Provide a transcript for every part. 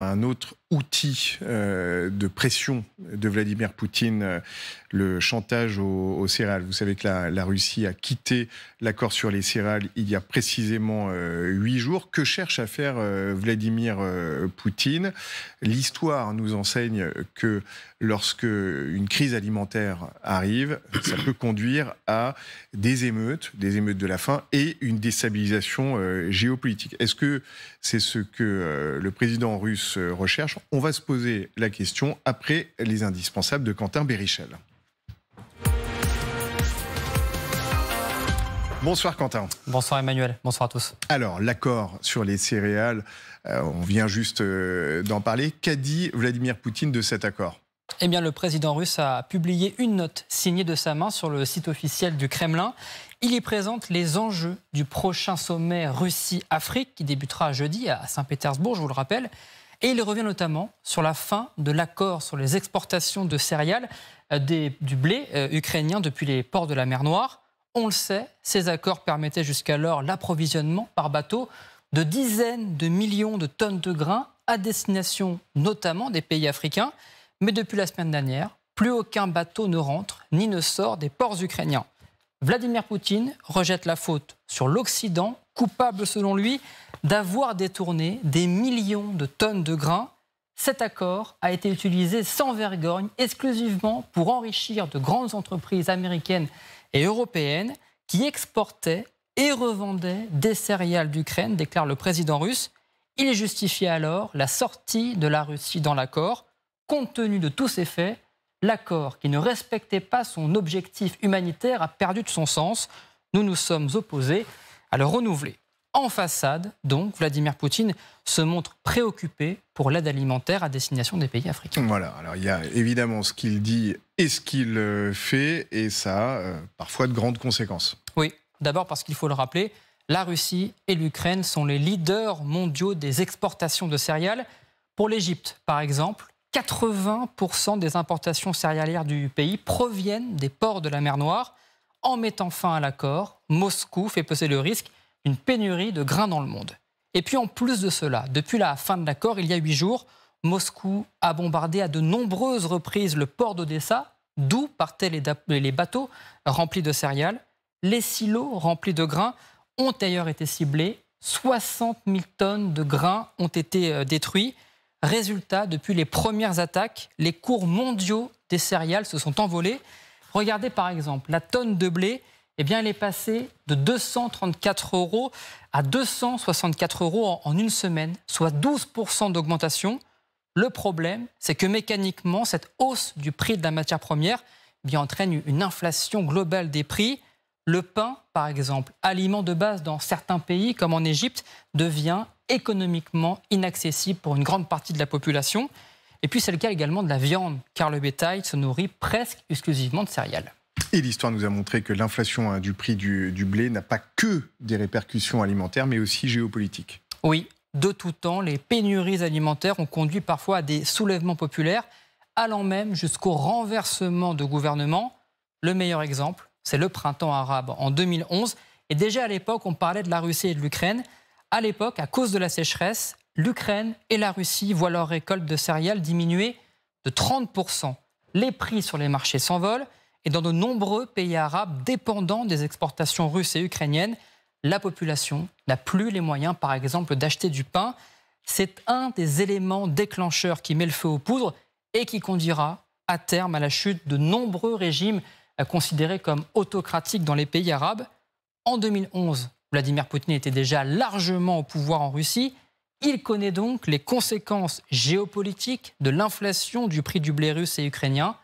Un autre outil de pression de Vladimir Poutine, le chantage aux céréales. Vous savez que la Russie a quitté l'accord sur les céréales il y a précisément 8 jours. Que cherche à faire Vladimir Poutine? L'histoire nous enseigne que lorsque une crise alimentaire arrive, ça peut conduire à des émeutes de la faim et une déstabilisation géopolitique. Est-ce que c'est ce que le président russe recherche? On va se poser la question après les indispensables de Quentin Bérichel. Bonsoir Quentin. Bonsoir Emmanuel, bonsoir à tous. Alors, l'accord sur les céréales, on vient juste d'en parler. Qu'a dit Vladimir Poutine de cet accord ? Eh bien, le président russe a publié une note signée de sa main sur le site officiel du Kremlin. Il y présente les enjeux du prochain sommet Russie-Afrique qui débutera jeudi à Saint-Pétersbourg, je vous le rappelle. Et il revient notamment sur la fin de l'accord sur les exportations de céréales, du blé ukrainien depuis les ports de la mer Noire. On le sait, ces accords permettaient jusqu'alors l'approvisionnement par bateau de dizaines de millions de tonnes de grains à destination notamment des pays africains. Mais depuis la semaine dernière, plus aucun bateau ne rentre ni ne sort des ports ukrainiens. Vladimir Poutine rejette la faute sur l'Occident, coupable selon lui d'avoir détourné des millions de tonnes de grains. Cet accord a été utilisé sans vergogne, exclusivement pour enrichir de grandes entreprises américaines et européennes qui exportaient et revendaient des céréales d'Ukraine, déclare le président russe. Il justifiait alors la sortie de la Russie dans l'accord. Compte tenu de tous ces faits, l'accord qui ne respectait pas son objectif humanitaire a perdu de son sens. Nous nous sommes opposés à le renouveler. En façade, donc, Vladimir Poutine se montre préoccupé pour l'aide alimentaire à destination des pays africains. Voilà, alors il y a évidemment ce qu'il dit et ce qu'il fait, et ça a parfois de grandes conséquences. Oui, d'abord parce qu'il faut le rappeler, la Russie et l'Ukraine sont les leaders mondiaux des exportations de céréales. Pour l'Égypte, par exemple, 80% des importations céréalières du pays proviennent des ports de la mer Noire. En mettant fin à l'accord, Moscou fait peser le risque d'une pénurie de grains dans le monde. Et puis en plus de cela, depuis la fin de l'accord, il y a 8 jours, Moscou a bombardé à de nombreuses reprises le port d'Odessa, d'où partaient les bateaux remplis de céréales. Les silos remplis de grains ont d'ailleurs été ciblés. 60 000 tonnes de grains ont été détruits. Résultat, depuis les premières attaques, les cours mondiaux des céréales se sont envolés. Regardez par exemple, la tonne de blé, eh bien, elle est passée de 234 € à 264 € en une semaine, soit 12% d'augmentation. Le problème, c'est que mécaniquement, cette hausse du prix de la matière première entraîne une inflation globale des prix. Le pain, par exemple, aliment de base dans certains pays, comme en Égypte, devient économiquement inaccessible pour une grande partie de la population. Et puis c'est le cas également de la viande, car le bétail se nourrit presque exclusivement de céréales. Et l'histoire nous a montré que l'inflation du prix du blé n'a pas que des répercussions alimentaires, mais aussi géopolitiques. Oui, de tout temps, les pénuries alimentaires ont conduit parfois à des soulèvements populaires, allant même jusqu'au renversement de gouvernements. Le meilleur exemple, c'est le printemps arabe en 2011. Et déjà à l'époque, on parlait de la Russie et de l'Ukraine. À l'époque, à cause de la sécheresse, l'Ukraine et la Russie voient leur récolte de céréales diminuer de 30%. Les prix sur les marchés s'envolent et dans de nombreux pays arabes dépendants des exportations russes et ukrainiennes, la population n'a plus les moyens, par exemple, d'acheter du pain. C'est un des éléments déclencheurs qui met le feu aux poudres et qui conduira à terme à la chute de nombreux régimes considérés comme autocratiques dans les pays arabes. En 2011, Vladimir Poutine était déjà largement au pouvoir en Russie. Il connaît donc les conséquences géopolitiques de l'inflation du prix du blé russe et ukrainien.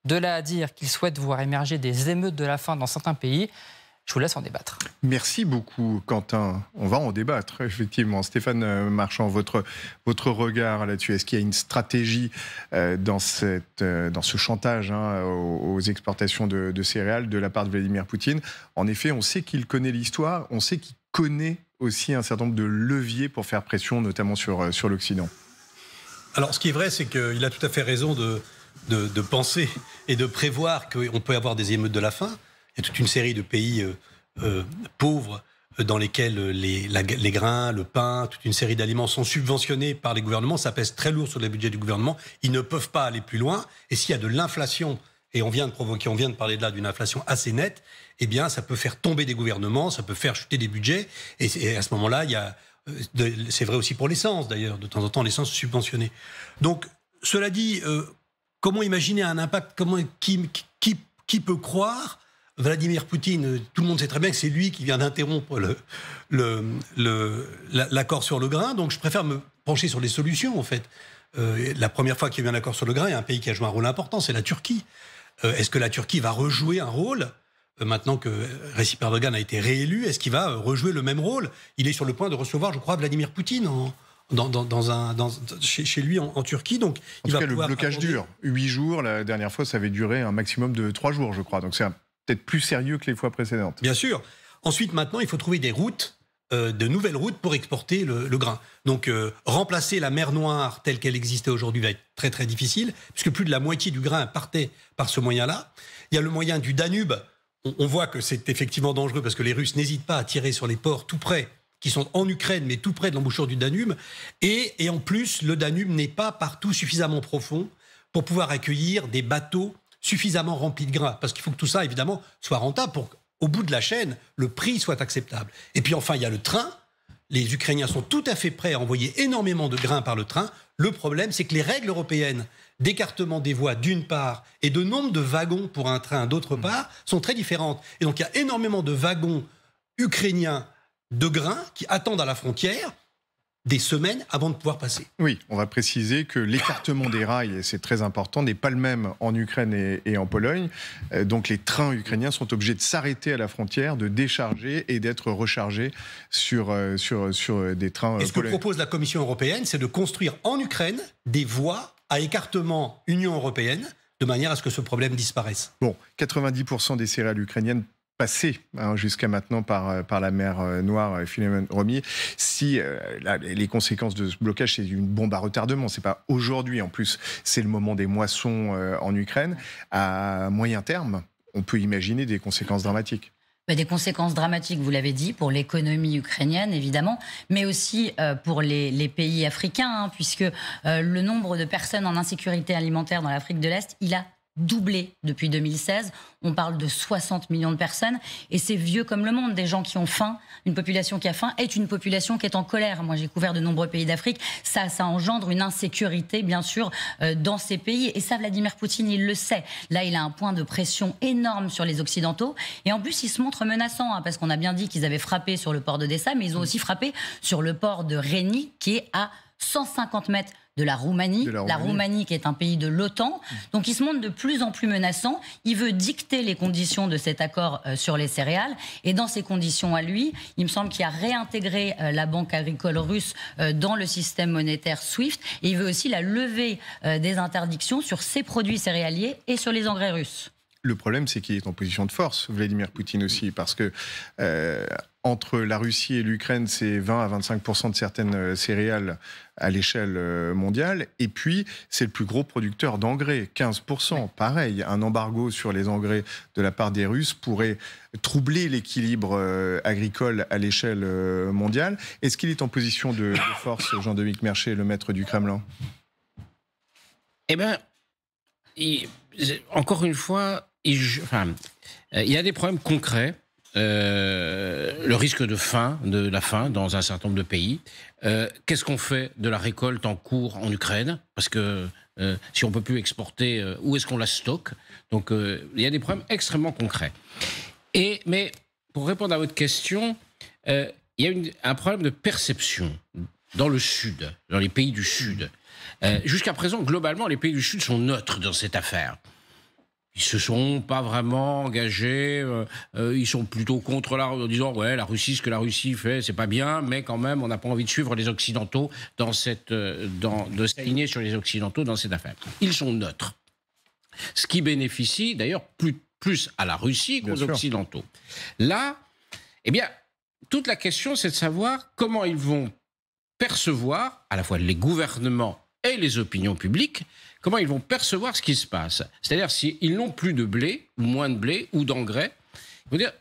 De là à dire qu'il souhaite voir émerger des émeutes de la faim dans certains pays, je vous laisse en débattre. Merci beaucoup Quentin. On va en débattre, effectivement. Stéphane Marchand, votre regard là-dessus, est-ce qu'il y a une stratégie dans ce chantage aux exportations de céréales de la part de Vladimir Poutine? En effet, on sait qu'il connaît l'histoire, on sait qu'il connaît aussi un certain nombre de leviers pour faire pression, notamment sur l'Occident. Alors, ce qui est vrai, c'est qu'il a tout à fait raison de penser et de prévoir qu'on peut avoir des émeutes de la faim. Il y a toute une série de pays pauvres dans lesquels les grains, le pain, toute une série d'aliments sont subventionnés par les gouvernements. Ça pèse très lourd sur le budget du gouvernement. Ils ne peuvent pas aller plus loin. Et s'il y a de l'inflation, et on vient de parler de là d'une inflation assez nette, eh bien, ça peut faire tomber des gouvernements, ça peut faire chuter des budgets. Et à ce moment-là, c'est vrai aussi pour l'essence, d'ailleurs. De temps en temps, l'essence est subventionnée. Donc, cela dit, comment imaginer un impact, qui peut croire Vladimir Poutine, tout le monde sait très bien que c'est lui qui vient d'interrompre l'accord sur le grain, donc je préfère me pencher sur les solutions, en fait. La première fois qu'il y a eu un accord sur le grain, il y a un pays qui a joué un rôle important, c'est la Turquie. Est-ce que la Turquie va rejouer un rôle maintenant que Recep Erdogan a été réélu? Est-ce qu'il va rejouer le même rôle? Il est sur le point de recevoir, je crois, Vladimir Poutine chez lui en Turquie. Donc, en tout cas, le blocage dure. 8 jours, la dernière fois, ça avait duré un maximum de 3 jours, je crois. Donc c'est peut-être plus sérieux que les fois précédentes. Bien sûr. Ensuite, maintenant, il faut trouver des routes, de nouvelles routes pour exporter le grain. Donc, remplacer la mer Noire telle qu'elle existait aujourd'hui va être très, très difficile, puisque plus de la moitié du grain partait par ce moyen-là. Il y a le moyen du Danube. On voit que c'est effectivement dangereux, parce que les Russes n'hésitent pas à tirer sur les ports tout près, qui sont en Ukraine, mais tout près de l'embouchure du Danube. Et en plus, le Danube n'est pas partout suffisamment profond pour pouvoir accueillir des bateaux suffisamment remplis de grains. Parce qu'il faut que tout ça, évidemment, soit rentable pour qu'au bout de la chaîne, le prix soit acceptable. Et puis enfin, il y a le train. Les Ukrainiens sont tout à fait prêts à envoyer énormément de grains par le train. Le problème, c'est que les règles européennes d'écartement des voies d'une part et de nombre de wagons pour un train d'autre part sont très différentes. Et donc, il y a énormément de wagons ukrainiens de grains qui attendent à la frontière des semaines avant de pouvoir passer. Oui, on va préciser que l'écartement des rails, et c'est très important, n'est pas le même en Ukraine et en Pologne. Donc les trains ukrainiens sont obligés de s'arrêter à la frontière, de décharger et d'être rechargés sur des trains polonais. Et ce que propose la Commission européenne, c'est de construire en Ukraine des voies à écartement Union européenne, de manière à ce que ce problème disparaisse. Bon, 90% des céréales ukrainiennes passé jusqu'à maintenant par la mer Noire, Philemon Romy. Si les conséquences de ce blocage, c'est une bombe à retardement, c'est pas aujourd'hui, en plus c'est le moment des moissons en Ukraine. À moyen terme, on peut imaginer des conséquences dramatiques. Des conséquences dramatiques, vous l'avez dit, pour l'économie ukrainienne, évidemment, mais aussi pour les pays africains, puisque le nombre de personnes en insécurité alimentaire dans l'Afrique de l'Est, il a doublé depuis 2016. On parle de 60 millions de personnes et c'est vieux comme le monde. Des gens qui ont faim, une population qui a faim est une population qui est en colère. Moi, j'ai couvert de nombreux pays d'Afrique. Ça engendre une insécurité, bien sûr, dans ces pays. Et ça, Vladimir Poutine, il le sait. Là, il a un point de pression énorme sur les Occidentaux. Et en plus, il se montre menaçant, parce qu'on a bien dit qu'ils avaient frappé sur le port d'Odessa, mais ils ont aussi frappé sur le port de Reni, qui est à 150 mètres de la Roumanie. La Roumanie qui est un pays de l'OTAN. Donc il se montre de plus en plus menaçant. Il veut dicter les conditions de cet accord sur les céréales. Et dans ces conditions à lui, il me semble qu'il a réintégré la banque agricole russe dans le système monétaire SWIFT. Et il veut aussi la levée des interdictions sur ses produits céréaliers et sur les engrais russes. Le problème, c'est qu'il est en position de force, Vladimir Poutine aussi, parce que entre la Russie et l'Ukraine, c'est 20 à 25% de certaines céréales à l'échelle mondiale. Et puis, c'est le plus gros producteur d'engrais, 15%. Pareil, un embargo sur les engrais de la part des Russes pourrait troubler l'équilibre agricole à l'échelle mondiale. Est-ce qu'il est en position de force, Jean-Dominique Merchet, le maître du Kremlin? Eh bien, encore une fois, il y a des problèmes concrets. Le risque de la faim dans un certain nombre de pays. Qu'est-ce qu'on fait de la récolte en cours en Ukraine? Parce que si on ne peut plus exporter, où est-ce qu'on la stocke? Donc il y a des problèmes extrêmement concrets. Mais pour répondre à votre question, il y a un problème de perception dans le Sud, dans les pays du Sud. Jusqu'à présent, globalement, les pays du Sud sont neutres dans cette affaire. Ils ne se sont pas vraiment engagés, ils sont plutôt contre en disant ouais, la Russie, ce que la Russie fait, c'est pas bien, mais quand même, on n'a pas envie de suivre les Occidentaux de s'aligner sur les Occidentaux dans cette affaire. Ils sont neutres. Ce qui bénéficie d'ailleurs plus à la Russie qu'aux Occidentaux. Là, eh bien, toute la question, c'est de savoir comment ils vont percevoir, à la fois les gouvernements et les opinions publiques, comment ils vont percevoir ce qui se passe. C'est-à-dire, s'ils n'ont plus de blé, ou moins de blé, ou d'engrais, ils vont dire,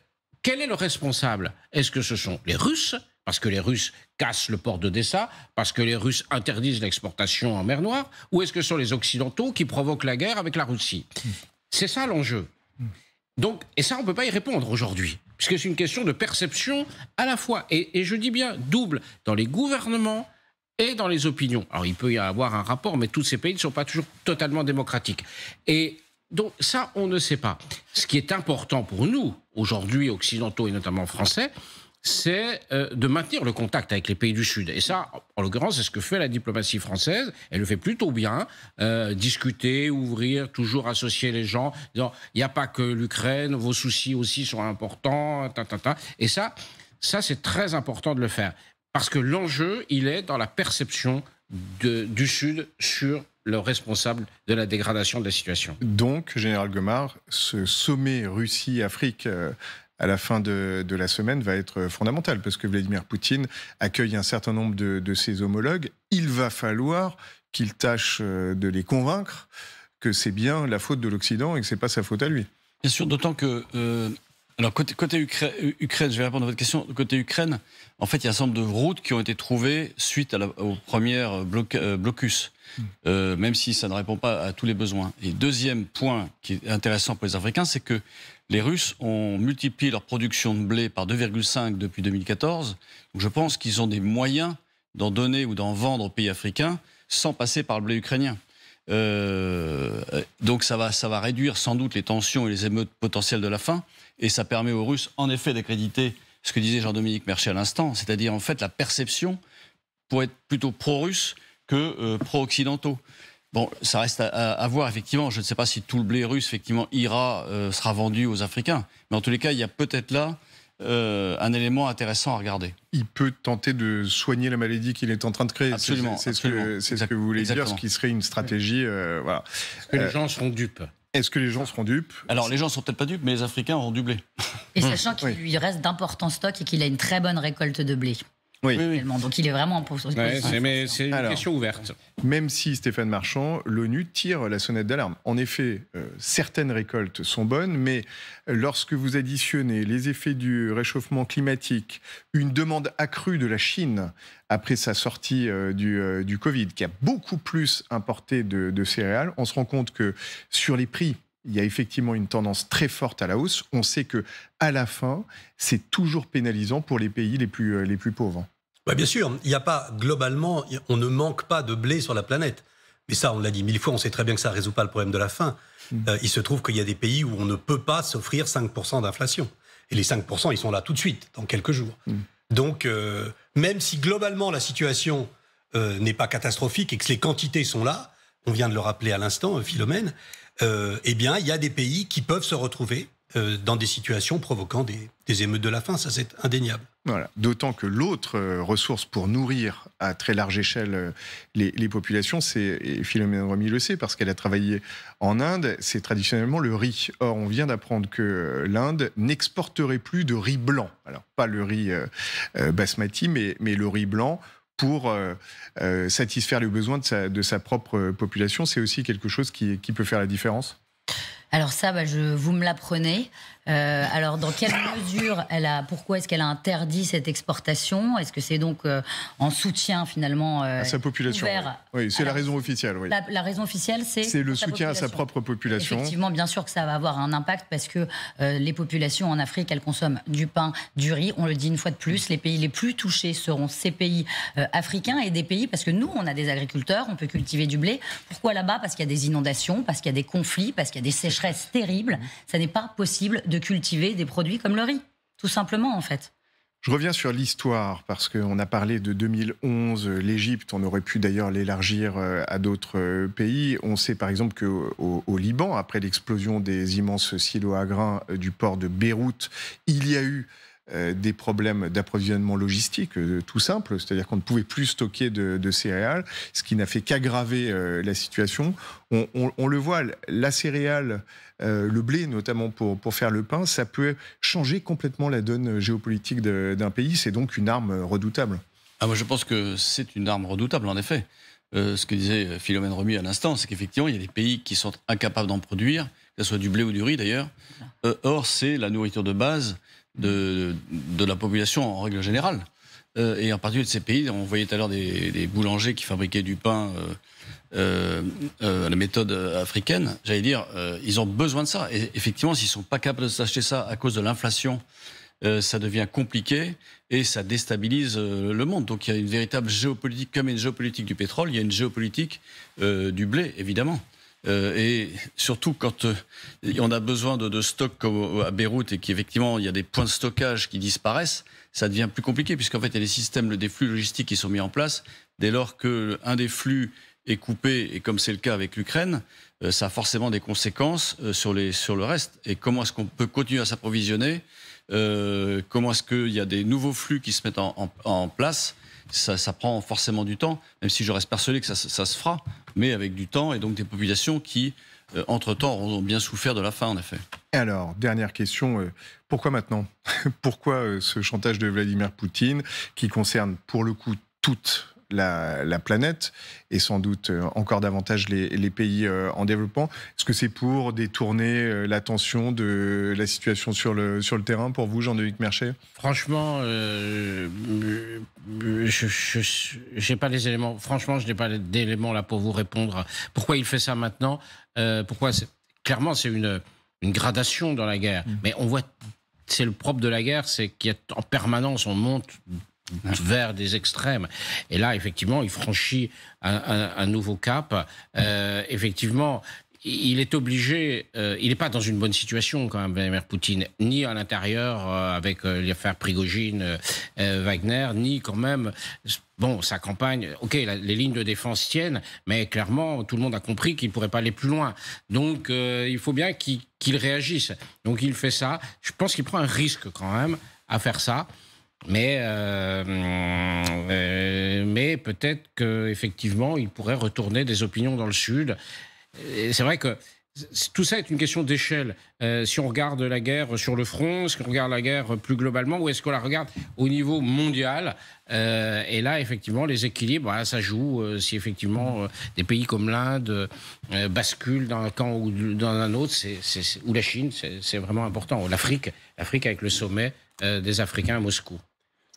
quel est le responsable? Est-ce que ce sont les Russes? Parce que les Russes cassent le port d'Odessa, parce que les Russes interdisent l'exportation en mer Noire, ou est-ce que ce sont les Occidentaux qui provoquent la guerre avec la Russie? C'est ça l'enjeu. Donc, et ça, on ne peut pas y répondre aujourd'hui, puisque c'est une question de perception à la fois, et je dis bien double, dans les gouvernements et dans les opinions. Alors, il peut y avoir un rapport, mais tous ces pays ne sont pas toujours totalement démocratiques. Et donc, ça, on ne sait pas. Ce qui est important pour nous, aujourd'hui, occidentaux et notamment français, c'est de maintenir le contact avec les pays du Sud. Et ça, en l'occurrence, c'est ce que fait la diplomatie française. Elle le fait plutôt bien. Discuter, ouvrir, toujours associer les gens. Disant, il n'y a pas que l'Ukraine, vos soucis aussi sont importants. Et ça c'est très important de le faire. Parce que l'enjeu, il est dans la perception du Sud sur le responsable de la dégradation de la situation. Donc, Général Gueumard, ce sommet Russie-Afrique à la fin de la semaine va être fondamental, parce que Vladimir Poutine accueille un certain nombre de ses homologues. Il va falloir qu'il tâche de les convaincre que c'est bien la faute de l'Occident et que c'est pas sa faute à lui. Bien sûr, d'autant que... alors, côté Ukraine, je vais répondre à votre question. Côté Ukraine, en fait, il y a un certain nombre de routes qui ont été trouvées suite aux premières blocus, même si ça ne répond pas à tous les besoins. Et deuxième point qui est intéressant pour les Africains, c'est que les Russes ont multiplié leur production de blé par 2,5 depuis 2014. Donc je pense qu'ils ont des moyens d'en donner ou d'en vendre aux pays africains sans passer par le blé ukrainien. Donc ça va réduire sans doute les tensions et les émeutes potentielles de la faim. Et ça permet aux Russes, en effet, d'accréditer ce que disait Jean-Dominique Merchet à l'instant, c'est-à-dire en fait la perception pour être plutôt pro-russe que pro-occidentaux. Bon, ça reste à voir, effectivement. Je ne sais pas si tout le blé russe, effectivement, sera vendu aux Africains. Mais en tous les cas, il y a peut-être là un élément intéressant à regarder. Il peut tenter de soigner la maladie qu'il est en train de créer. Absolument. C'est ce que vous voulez dire, ce qui serait une stratégie. Voilà. Est-ce que les gens seront dupes? Est-ce que les gens seront dupes? Alors, les gens ne sont peut-être pas dupes, mais les Africains auront du blé. Et sachant qu'il lui reste d'importants stocks et qu'il a une très bonne récolte de blé. Oui. Donc il est vraiment en position. Mais c'est une question ouverte. Même si, Stéphane Marchand, l'ONU tire la sonnette d'alarme. En effet, certaines récoltes sont bonnes, mais lorsque vous additionnez les effets du réchauffement climatique, une demande accrue de la Chine après sa sortie du Covid, qui a beaucoup plus importé de céréales, on se rend compte que sur les prix, il y a effectivement une tendance très forte à la hausse. On sait que à la fin, c'est toujours pénalisant pour les pays les plus pauvres. Bah bien sûr, il n'y a pas, globalement, on ne manque pas de blé sur la planète. Mais ça, on l'a dit 1000 fois, on sait très bien que ça ne résout pas le problème de la faim. Il se trouve qu'il y a des pays où on ne peut pas s'offrir 5% d'inflation. Et les 5%, ils sont là tout de suite, dans quelques jours. Donc, même si globalement la situation n'est pas catastrophique et que les quantités sont là, on vient de le rappeler à l'instant, Philomène, eh bien, il y a des pays qui peuvent se retrouver dans des situations provoquant des émeutes de la faim, ça c'est indéniable. Voilà. D'autant que l'autre ressource pour nourrir à très large échelle les populations, et Philomène Remy le sait parce qu'elle a travaillé en Inde, c'est traditionnellement le riz. Or, on vient d'apprendre que l'Inde n'exporterait plus de riz blanc. Alors, pas le riz basmati, mais le riz blanc, pour satisfaire les besoins de sa propre population. C'est aussi quelque chose qui peut faire la différence? Alors ça, vous me l'apprenez. Alors, dans quelle mesure pourquoi est-ce qu'elle a interdit cette exportation? Est-ce que c'est donc en soutien finalement à sa population? Oui, c'est la raison officielle. Oui. La raison officielle, c'est le soutien à sa propre population. Effectivement, bien sûr que ça va avoir un impact parce que les populations en Afrique, elles consomment du pain, du riz. On le dit une fois de plus, les pays les plus touchés seront ces pays africains et des pays, parce que nous, on a des agriculteurs, on peut cultiver du blé. Pourquoi là-bas? Parce qu'il y a des inondations, parce qu'il y a des conflits, parce qu'il y a des sécheresses terribles. Ça n'est pas possible de cultiver des produits comme le riz, tout simplement en fait. Je reviens sur l'histoire, parce qu'on a parlé de 2011, l'Égypte, on aurait pu d'ailleurs l'élargir à d'autres pays. On sait par exemple qu'au Liban, après l'explosion des immenses silos à grains du port de Beyrouth, il y a eu des problèmes d'approvisionnement logistique, tout simple, c'est-à-dire qu'on ne pouvait plus stocker de céréales, ce qui n'a fait qu'aggraver la situation. On le voit, la céréale, le blé notamment pour faire le pain, ça peut changer complètement la donne géopolitique d'un pays. C'est donc une arme redoutable. Moi, je pense que c'est une arme redoutable, en effet. Ce que disait Philomène Remy à l'instant, c'est qu'effectivement, il y a des pays qui sont incapables d'en produire, que ce soit du blé ou du riz d'ailleurs. Or, c'est la nourriture de base de la population en règle générale. Et en particulier de ces pays, on voyait tout à l'heure des boulangers qui fabriquaient du pain à la méthode africaine. J'allais dire, ils ont besoin de ça. Et effectivement, s'ils ne sont pas capables de s'acheter ça à cause de l'inflation, ça devient compliqué et ça déstabilise le monde. Donc il y a une véritable géopolitique, comme il y a une géopolitique du pétrole, il y a une géopolitique du blé, évidemment. Et surtout quand on a besoin de stocks comme à Beyrouth et qu'effectivement il y a des points de stockage qui disparaissent, ça devient plus compliqué puisqu'en fait il y a des systèmes, des flux logistiques qui sont mis en place. Dès lors qu'un des flux est coupé, et comme c'est le cas avec l'Ukraine, ça a forcément des conséquences sur le reste. Et comment est-ce qu'on peut continuer à s'approvisionner ? Comment est-ce qu'il y a des nouveaux flux qui se mettent en place ? Ça prend forcément du temps, même si je reste persuadé que ça se fera, mais avec du temps et donc des populations qui, entre-temps, auront bien souffert de la faim, en effet. Alors, dernière question, pourquoi maintenant ? Pourquoi ce chantage de Vladimir Poutine qui concerne pour le coup toute la planète et sans doute encore davantage les pays en développement? Est-ce que c'est pour détourner l'attention de la situation sur le terrain pour vous, Jean-Denis Merchet? Franchement, j'ai pas les éléments. Franchement, je n'ai pas d'éléments là pour vous répondre. Pourquoi il fait ça maintenant? Clairement, c'est une gradation dans la guerre. Mais on voit, c'est le propre de la guerre, c'est qu'en permanence, on monte vers des extrêmes. Et là, effectivement, il franchit un nouveau cap. Effectivement, il est obligé... il n'est pas dans une bonne situation, quand même, Vladimir Poutine, ni à l'intérieur, avec l'affaire Prigojine, Wagner, ni quand même... Bon, sa campagne, ok, les lignes de défense tiennent, mais clairement, tout le monde a compris qu'il ne pourrait pas aller plus loin. Donc, il faut bien qu'il réagisse. Donc, il fait ça. Je pense qu'il prend un risque, quand même, à faire ça. Mais peut-être qu'effectivement, il pourrait retourner des opinions dans le Sud. C'est vrai que tout ça est une question d'échelle. Si on regarde la guerre sur le front, est-ce qu'on regarde la guerre plus globalement ou est-ce qu'on la regarde au niveau mondial? Et là, effectivement, les équilibres, ça joue. Si effectivement des pays comme l'Inde basculent dans un camp ou dans un autre, ou la Chine, c'est vraiment important. L'Afrique avec le sommet des Africains à Moscou.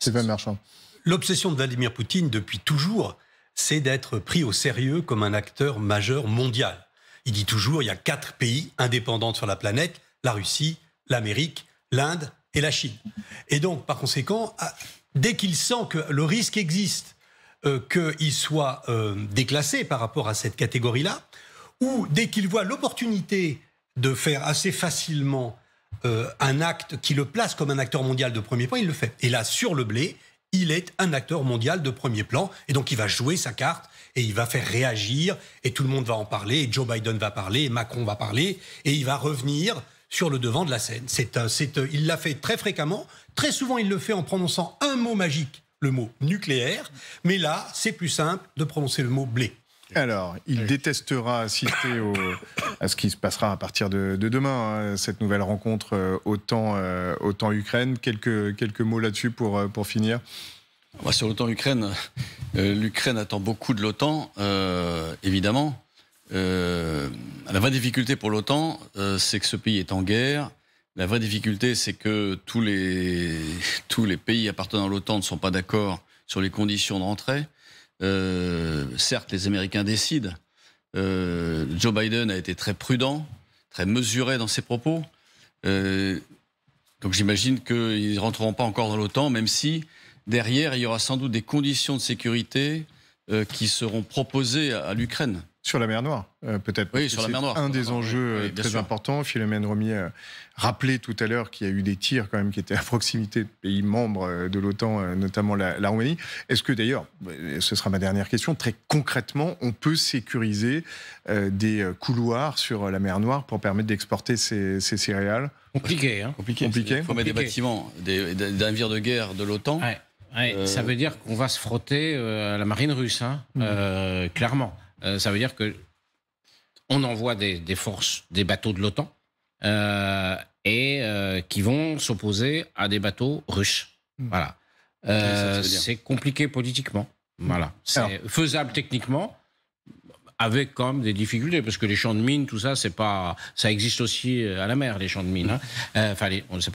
C'est pas Marchand. L'obsession de Vladimir Poutine, depuis toujours, c'est d'être pris au sérieux comme un acteur majeur mondial. Il dit toujours, il y a 4 pays indépendants sur la planète, la Russie, l'Amérique, l'Inde et la Chine. Et donc, par conséquent, dès qu'il sent que le risque existe qu'il soit déclassé par rapport à cette catégorie-là, ou dès qu'il voit l'opportunité de faire assez facilement un acte qui le place comme un acteur mondial de premier plan, il le fait. Et là, sur le blé, il est un acteur mondial de premier plan. Et donc, il va jouer sa carte et il va faire réagir. Et tout le monde va en parler. Et Joe Biden va parler. Et Macron va parler. Et il va revenir sur le devant de la scène. Il l'a fait très fréquemment. Très souvent, il le fait en prononçant un mot magique, le mot nucléaire. Mais là, c'est plus simple de prononcer le mot blé. Alors, il détestera assister à ce qui se passera à partir de demain, cette nouvelle rencontre OTAN-Ukraine. Quelques mots là-dessus pour finir. Sur l'OTAN-Ukraine, l'Ukraine attend beaucoup de l'OTAN, évidemment. La vraie difficulté pour l'OTAN, c'est que ce pays est en guerre. La vraie difficulté, c'est que tous les pays appartenant à l'OTAN ne sont pas d'accord sur les conditions d'entrée. Certes, les Américains décident. Joe Biden a été très prudent, très mesuré dans ses propos. Donc j'imagine qu'ils ne rentreront pas encore dans l'OTAN, même si derrière, il y aura sans doute des conditions de sécurité qui seront proposées à l'Ukraine. Sur la mer Noire, peut-être. Oui, sur la mer Noire. Un des enjeux très importants. Philomène Romier rappelait tout à l'heure qu'il y a eu des tirs quand même qui étaient à proximité de pays membres de l'OTAN, notamment la Roumanie. Est-ce que d'ailleurs, ce sera ma dernière question, très concrètement, on peut sécuriser des couloirs sur la mer Noire pour permettre d'exporter ces céréales? Compliqué, hein. Compliqué. Il faut mettre des bâtiments, des navires de guerre de l'OTAN. Ouais, ça veut dire qu'on va se frotter à la marine russe, hein, clairement. Ça veut dire que on envoie des forces, des bateaux de l'OTAN qui vont s'opposer à des bateaux russes. Voilà. C'est compliqué politiquement. Voilà. C'est faisable techniquement. avec quand même des difficultés, parce que les champs de mines, tout ça, ça existe aussi à la mer, les champs de mines. Hein.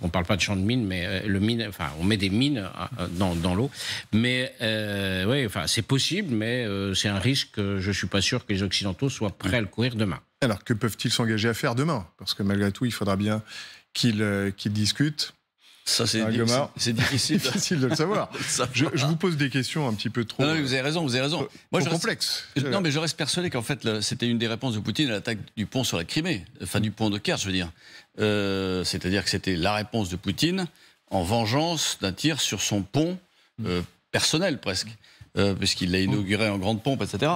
On parle pas de champs de mines, mais on met des mines dans l'eau. Mais c'est possible, mais c'est un risque que je suis pas sûr que les Occidentaux soient prêts à le courir demain. Alors, que peuvent-ils s'engager à faire demain? Parce que malgré tout, il faudra bien qu'ils discutent. Ça, c'est difficile de le savoir. Je vous pose des questions un petit peu trop... Non, vous avez raison. Moi, trop complexe. Non, mais je reste persuadé qu'en fait, c'était une des réponses de Poutine à l'attaque du pont sur la Crimée, enfin du pont de Kerch, je veux dire. C'est-à-dire que c'était la réponse de Poutine en vengeance d'un tir sur son pont personnel, presque, puisqu'il l'a inauguré en grande pompe, etc.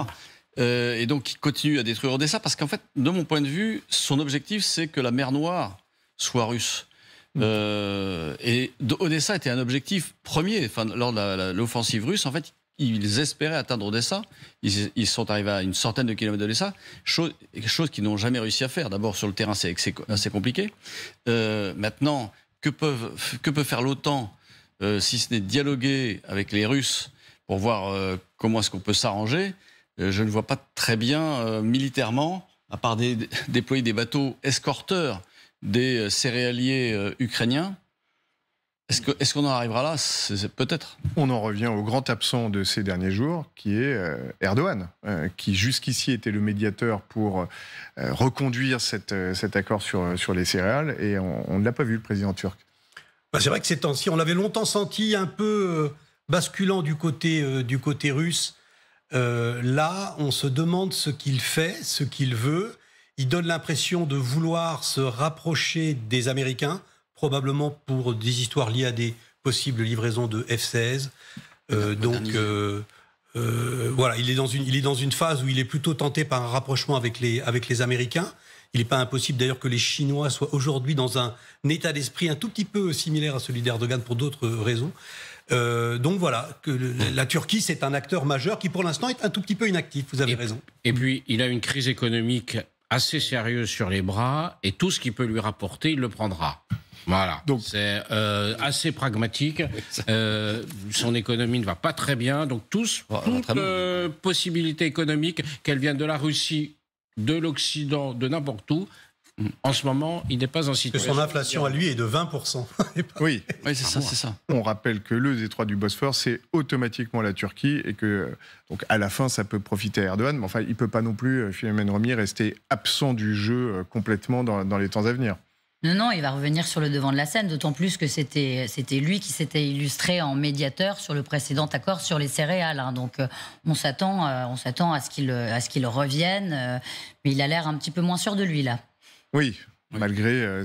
Et donc, il continue à détruire Odessa, parce qu'en fait, de mon point de vue, son objectif, c'est que la mer Noire soit russe. Et Odessa était un objectif premier. Enfin, lors de l'offensive russe, en fait, ils espéraient atteindre Odessa. Ils sont arrivés à une centaine de kilomètres d'Odessa, chose qu'ils n'ont jamais réussi à faire. D'abord, sur le terrain, c'est assez compliqué. Maintenant, que peut faire l'OTAN, si ce n'est dialoguer avec les Russes pour voir comment est-ce qu'on peut s'arranger? Je ne vois pas très bien militairement, à part déployer des bateaux escorteurs des céréaliers ukrainiens. Est-ce qu'on en arrivera là? Peut-être. On en revient au grand absent de ces derniers jours, qui est Erdogan, qui jusqu'ici était le médiateur pour reconduire cet accord sur les céréales, et on ne l'a pas vu, le président turc. C'est vrai que ces temps-ci, on l'avait longtemps senti un peu basculant du côté russe. Là, on se demande ce qu'il fait, ce qu'il veut. Il donne l'impression de vouloir se rapprocher des Américains, probablement pour des histoires liées à des possibles livraisons de F-16. Voilà, il est dans une phase où il est plutôt tenté par un rapprochement avec les Américains. Il n'est pas impossible d'ailleurs que les Chinois soient aujourd'hui dans un état d'esprit un tout petit peu similaire à celui d'Erdogan pour d'autres raisons. Donc voilà, la Turquie, c'est un acteur majeur qui pour l'instant est un tout petit peu inactif, vous avez raison. Et puis, il a une crise économique assez sérieuse sur les bras, et tout ce qui peut lui rapporter, il le prendra. Voilà, donc c'est assez pragmatique. Son économie ne va pas très bien, donc toute possibilité économique, qu'elle vienne de la Russie, de l'Occident, de n'importe où, en ce moment, il n'est pas en situation... Son inflation à lui est de 20%. Oui, c'est ça. On rappelle que le détroit du Bosphore, c'est automatiquement la Turquie, et que, donc, à la fin, ça peut profiter à Erdogan, mais enfin, il ne peut pas non plus, Philomène Romier, rester absent du jeu complètement dans les temps à venir. Non, il va revenir sur le devant de la scène, d'autant plus que c'était lui qui s'était illustré en médiateur sur le précédent accord sur les céréales. Hein. Donc on s'attend à ce qu'il revienne, mais il a l'air un petit peu moins sûr de lui là. Oui, malgré